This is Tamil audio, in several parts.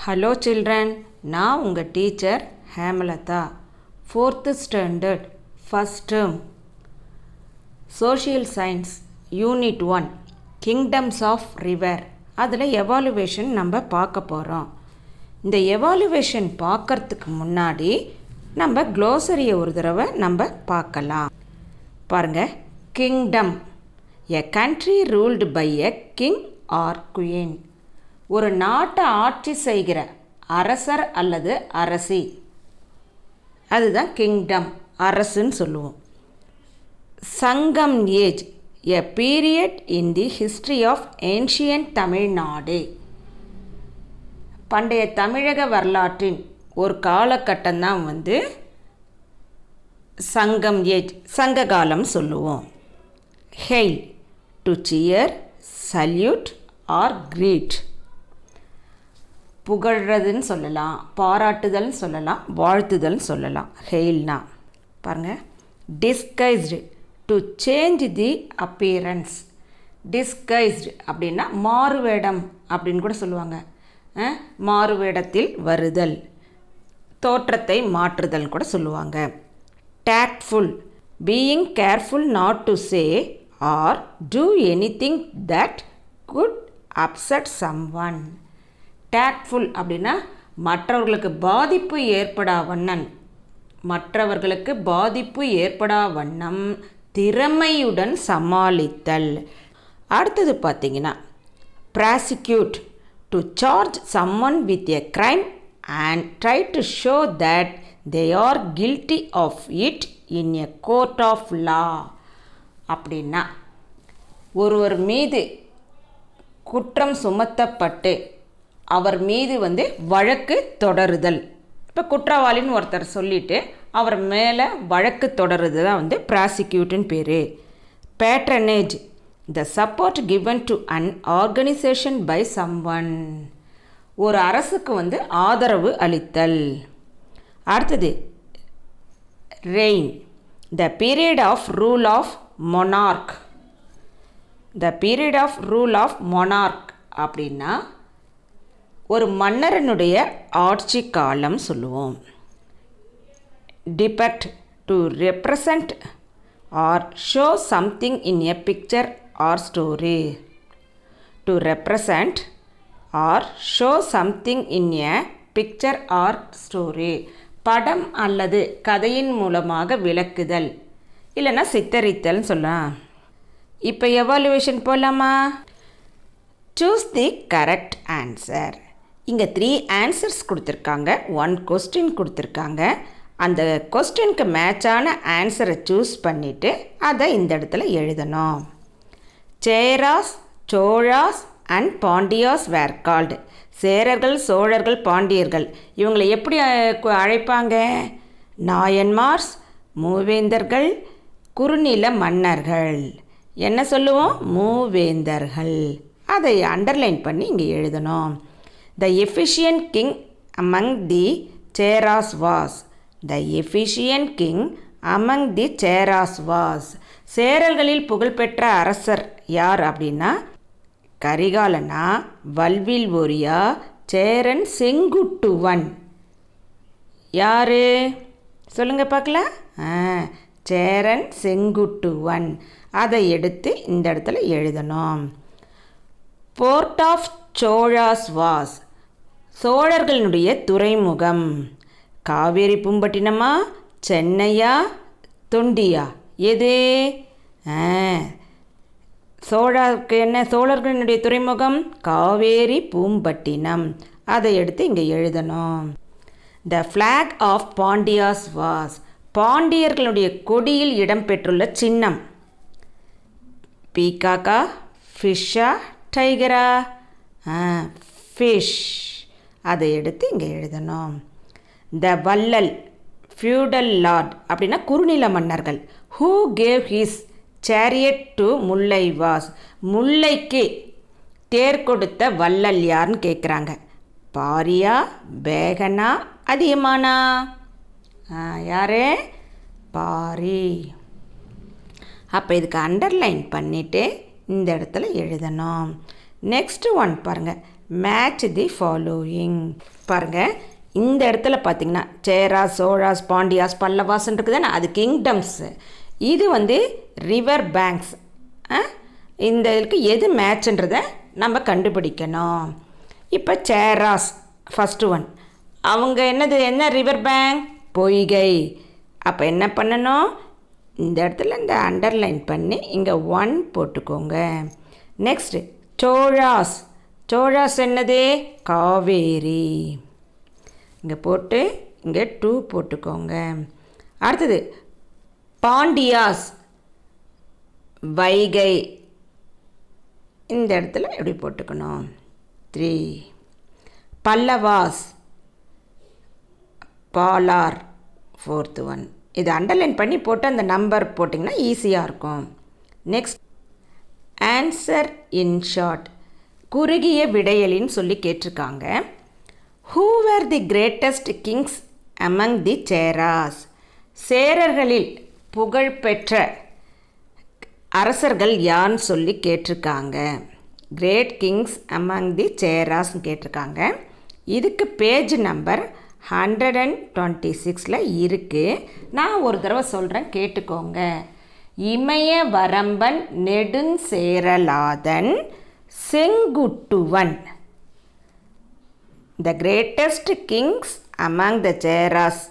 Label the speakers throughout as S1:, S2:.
S1: ஹலோ சில்ட்ரன், நான் உங்கள் teacher Hemalatha. 4th standard first term social science unit 1 kingdoms of river. அதில் எவாலுவேஷன் நம்ம பார்க்க போகிறோம். இந்த எவாலுவேஷன் பார்க்கறதுக்கு முன்னாடி நம்ம க்ளோசரியை ஒரு தடவை நம்ம பார்க்கலாம். பாருங்கள், kingdom a country ruled by a king or queen. ஒரு நாட்டை ஆட்சி செய்கிற அரசர் அல்லது அரசி, அதுதான் கிங்டம், அரசுன்னு சொல்லுவோம். Sangam age a period in the history of ancient Tamil Nadu. பண்டைய தமிழக வரலாற்றின் ஒரு காலகட்டம்தான் சங்கம் ஏஜ், சங்க காலம் சொல்லுவோம். Hail to cheer, salute or greet. புகழ்றதுன்னு சொல்லலாம், பாராட்டுதல்னு சொல்லலாம், வாழ்த்துதல்னு சொல்லலாம். ஹெயில்னா பாருங்கள். Disguised to change the appearance. Disguised அப்படின்னா மாறுவேடம் அப்படின்னு கூட சொல்லுவாங்க. மாறுவேடத்தில் வருதல், தோற்றத்தை மாற்றுதல் கூட சொல்லுவாங்க. Tactful being careful not to say or do anything that could upset someone. Tactful அப்படின்னா மற்றவர்களுக்கு பாதிப்பு ஏற்படா வண்ணம் திறமையுடன் சமாளித்தல். அடுத்தது பார்த்திங்கன்னா, prosecute to charge someone with a crime and try to show that they are guilty of it in a court of law. அப்படின்னா ஒருவர் மீது குற்றம் சுமத்தப்பட்டு அவர் மீது வழக்கு தொடருதல். இப்போ குற்றவாளின்னு ஒருத்தர் சொல்லிவிட்டு அவர் மேலே வழக்கு தொடருது தான் ப்ராசிக்யூட்டுன்னு பேர். Patronage the support given to an organisation by someone. ஒரு அரசுக்கு ஆதரவு அளித்தல். அடுத்தது reign the period of rule of monarch. The period of rule of monarch அப்படின்னா ஒரு மன்னரனுடைய ஆட்சி காலம் சொல்லுவோம். Depict to represent or show something in a picture or story. To represent or show something in a picture or story. படம் அல்லது கதையின் மூலமாக விளக்குதல், இல்லைன்னா சித்தரித்தல்னு சொல்லலாம். இப்போ எவாலுவேஷன் போகலாமா? Choose the correct answer. இங்கே 3 ஆன்சர்ஸ் கொடுத்துருக்காங்க, 1 கொஸ்டின் கொடுத்துருக்காங்க. அந்த கொஸ்டினுக்கு மேட்சான ஆன்சரை சூஸ் பண்ணிவிட்டு அதை இந்த இடத்துல எழுதணும். Cheras, Cholas and Pandyas were called. சேரர்கள், சோழர்கள், பாண்டியர்கள் இவங்களை எப்படி அழைப்பாங்க? நாயன்மார்ஸ், மூவேந்தர்கள், குறுநில மன்னர்கள். என்ன சொல்லுவோம்? மூவேந்தர்கள். அதை அண்டர்லைன் பண்ணி இங்கே எழுதணும். The efficient king among the Cheras was. The efficient king among the Cheras was. சேரர்களில் புகழ்பெற்ற அரசர் யார் அப்படின்னா கரிகாலனா, வல்வில் ஓரியா, சேரன் செங்குட்டுவன். யார் சொல்லுங்க பார்க்கலாம்? சேரன் செங்குட்டுவன். அதை எடுத்து இந்த இடத்துல எழுதணும். Port of Cholas was. சோழர்களுடைய துறைமுகம் காவேரி பூம்பட்டினமா, சென்னையா, தொண்டியா? எது? சோழர்களுடைய துறைமுகம் காவேரி பூம்பட்டினம். அதை எடுத்து இங்கே எழுதணும். The flag of Pandyas was. பாண்டியர்களுடைய கொடியில் இடம்பெற்றுள்ள சின்னம் பீகாக்கா, ஃபிஷ்ஷா, டைகரா? ஃபிஷ். அதை எடுத்து இங்கே எழுதணும். த வள்ளல் ஃபியூடல் லார்ட் அப்படின்னா குறுநில மன்னர்கள். Who gave his chariot to Mullai was. முல்லைக்கு தேர் கொடுத்த வள்ளல் யாருன்னு கேட்குறாங்க. பாரியா, பேகனா, அதியமானா? யாரு? பாரி. அப்போ இதுக்கு அண்டர்லைன் பண்ணிவிட்டு இந்த இடத்துல எழுதணும். நெக்ஸ்ட்டு ஒன் பாருங்கள். Match the following. பாருங்கள், இந்த இடத்துல பார்த்திங்கன்னா சேராஸ், சோழாஸ், பாண்டியாஸ், பல்லவாஸ்ன்னு இருக்குது தானே, அது கிங்டம்ஸு. இது வந்து ரிவர் பேங்க்ஸ். இந்த இதுக்கு எது மேட்ச்ன்றதை நம்ம கண்டுபிடிக்கணும். இப்போ சேராஸ் ஃபஸ்ட்டு ஒன், அவங்க என்ன ரிவர் பேங்க்? பொய்கை. அப்போ என்ன பண்ணணும், இந்த இடத்துல இந்த அண்டர்லைன் பண்ணி இங்கே 1 போட்டுக்கோங்க. நெக்ஸ்ட்டு சோழாஸ் என்னது? காவேரி. இங்கே போட்டு இங்கே 2 போட்டுக்கோங்க. அடுத்தது பாண்டியாஸ், வைகை. இந்த இடத்துல எப்படி போட்டுக்கணும்? 3. Pallavas, Palar, 4th one. இது அண்டர்லைன் பண்ணி போட்டு அந்த நம்பர் போட்டிங்கன்னா ஈஸியாக இருக்கும். நெக்ஸ்ட் ஆன்சர் இன் ஷார்ட், குறுகிய விடையலின்னு சொல்லி கேட்டிருக்காங்க. Who were the greatest kings among the Cheras? சேரர்களில் புகழ்பெற்ற அரசர்கள் யார்னு சொல்லி கேட்டிருக்காங்க. கிரேட் கிங்ஸ் அமங் தி சேராஸ்ன்னு கேட்டிருக்காங்க. இதுக்கு பேஜ் நம்பர் 126 இருக்குது. நான் ஒரு தடவை சொல்கிறேன், கேட்டுக்கோங்க. Imaya Varamban Nedunjeraladhan Senguttuvan. The greatest kings among the Cheras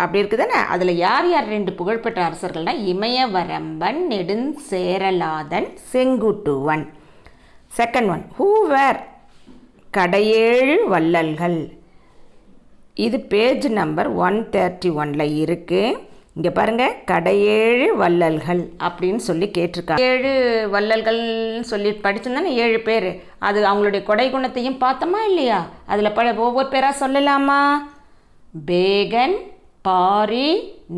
S1: அப்படி இருக்குதுன்னு. அதில் யார் 2 புகழ்பெற்ற அரசர்கள்னால் Imayavaramban, Nedunjeraladhan, Senguttuvan. Second one, who were கடையேழு வள்ளல்கள். இது பேஜ் நம்பர் 131 இருக்குது. இங்கே பாருங்கள், கடையேழு வள்ளல்கள் அப்படின்னு சொல்லி கேட்டிருக்காங்க. 7 வள்ளல்கள்னு சொல்லி படிச்சிருந்தானே 7 பேர். அது அவங்களுடைய கொடை குணத்தையும் பார்த்தோமா இல்லையா? அதில் ஒவ்வொரு பேராக சொல்லலாமா? பேகன், பாரி,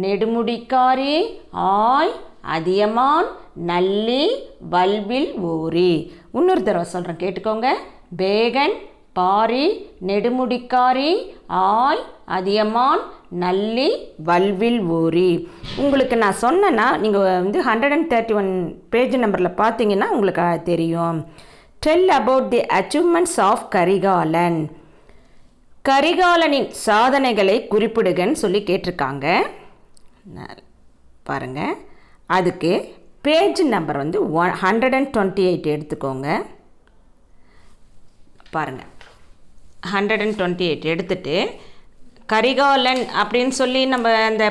S1: நெடுமுடிக்காரி, ஆய், அதியமான், நல்லி, வல்வில் ஊரி. இன்னொரு தடவை சொல்கிறேன், கேட்டுக்கோங்க. பேகன், பாரி, நெடுமுடிக்காரி, ஆய், அதியமான், நல்லி, வல்வில் ஊரி. உங்களுக்கு நான் சொன்னேன்னா நீங்கள் வந்து 131 பேஜ் நம்பரில் பார்த்தீங்கன்னா உங்களுக்கு தெரியும். Tell about the achievements of Karikalan. கரிகாலனின் சாதனைகளை குறிப்பிடுகன்னு சொல்லி கேட்டிருக்காங்க. பாருங்கள், அதுக்கு பேஜ் நம்பர் வந்து 128 எடுத்துக்கோங்க. பாருங்கள், 128 எடுத்துட்டு கரிகாலன் அப்படின்னு சொல்லி நம்ம அந்த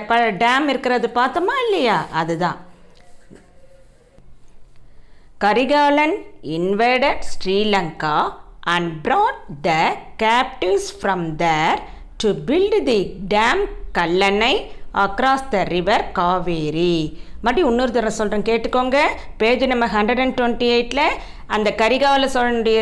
S1: டேம் இருக்கிறது பார்த்தோமா இல்லையா? அதுதான். Karikalan invaded Sri Lanka and brought the captives from there to build the dam Kallanai across the river Kaveri. மறுபடியும் இன்னொரு தடவை சொல்கிறேன், கேட்டுக்கோங்க. பேஜ் நம்பர் 128 அந்த கரிகால சோழனுடைய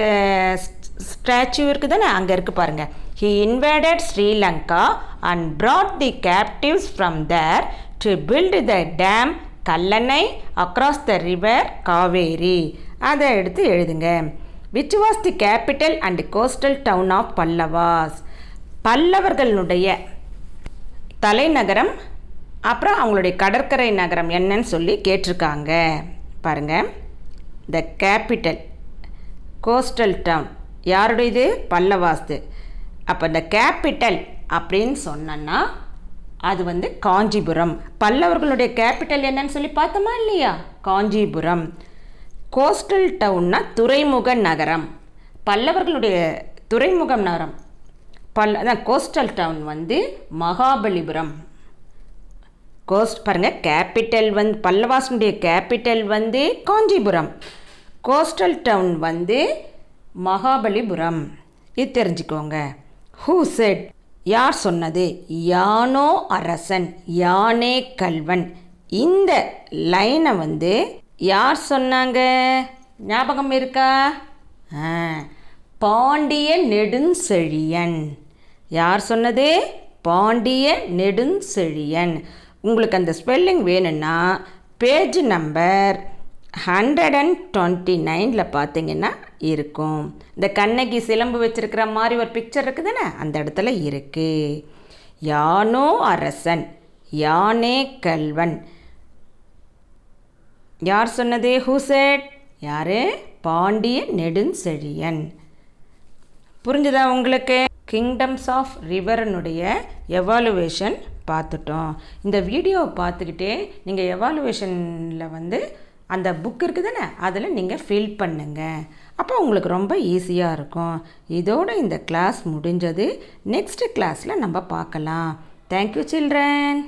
S1: ஸ்டாச்சு இருக்குது தானே, அங்கே இருக்குது பாருங்கள். He invaded Sri Lanka and brought the captives from there to build the dam Kallanai across the river Kaveri. அதை எடுத்து எழுதுங்க. Which was the capital and coastal town of Pallavas. பல்லவர்களுடைய தலைநகரம் அப்புறம் அவங்களுடைய கடற்கரை நகரம் என்னன்னு சொல்லி கேட்டிருக்காங்க. பாருங்கள், த கேபிட்டல் கோஸ்டல் டவுன் யாருடைய இது? பல்லவாஸ்து. அப்போ இந்த கேபிட்டல் அப்படின்னு சொன்னோன்னா அது வந்து காஞ்சிபுரம். பல்லவர்களுடைய கேபிட்டல் என்னன்னு சொல்லி பார்த்தோமா இல்லையா? காஞ்சிபுரம். கோஸ்டல் டவுன்னா துறைமுக நகரம். பல்லவர்களுடைய துறைமுக நகரம் அதான் கோஸ்டல் டவுன் வந்து மகாபலிபுரம். பாருங்கள், கேபிட்டல் வந்து பல்லவாசனுடைய கேபிட்டல் வந்து காஞ்சிபுரம், கோஸ்டல் டவுன் வந்து மகாபலிபுரம். இது தெரிஞ்சுக்கோங்க. ஹூ செட், யார் சொன்னது? யானோ அரசன், யானே கல்வன். இந்த லைனை வந்து யார் சொன்னாங்க? ஞாபகம் இருக்கா? பாண்டிய நெடுஞ்செழியன். யார் சொன்னது? பாண்டிய நெடுஞ்செழியன். உங்களுக்கு அந்த ஸ்பெல்லிங் வேணும்னா பேஜ் நம்பர் 129 பார்த்தீங்கன்னா இருக்கும். இந்த கண்ணகி சிலம்பு வச்சிருக்கிற மாதிரி ஒரு பிக்சர் இருக்குதுன்னு அந்த இடத்துல இருக்குது. யானோ அரசன், யானே கல்வன். யார் சொன்னது? Who set? யார்? பாண்டிய நெடுஞ்செழியன். புரிஞ்சுதா உங்களுக்கு? கிங்டம்ஸ் ஆஃப் ரிவரனுடைய எவாலுவேஷன் பார்த்துட்டோம். இந்த வீடியோவை பார்த்துக்கிட்டே நீங்கள் எவாலுவேஷனில் அந்த புக் இருக்குது தானே, அதில் நீங்கள் ஃபில் பண்ணுங்கள். அப்போ உங்களுக்கு ரொம்ப ஈஸியாக இருக்கும். இதோடு இந்த கிளாஸ் முடிஞ்சது. நெக்ஸ்ட் கிளாஸில் நம்ம பார்க்கலாம். Thank you children.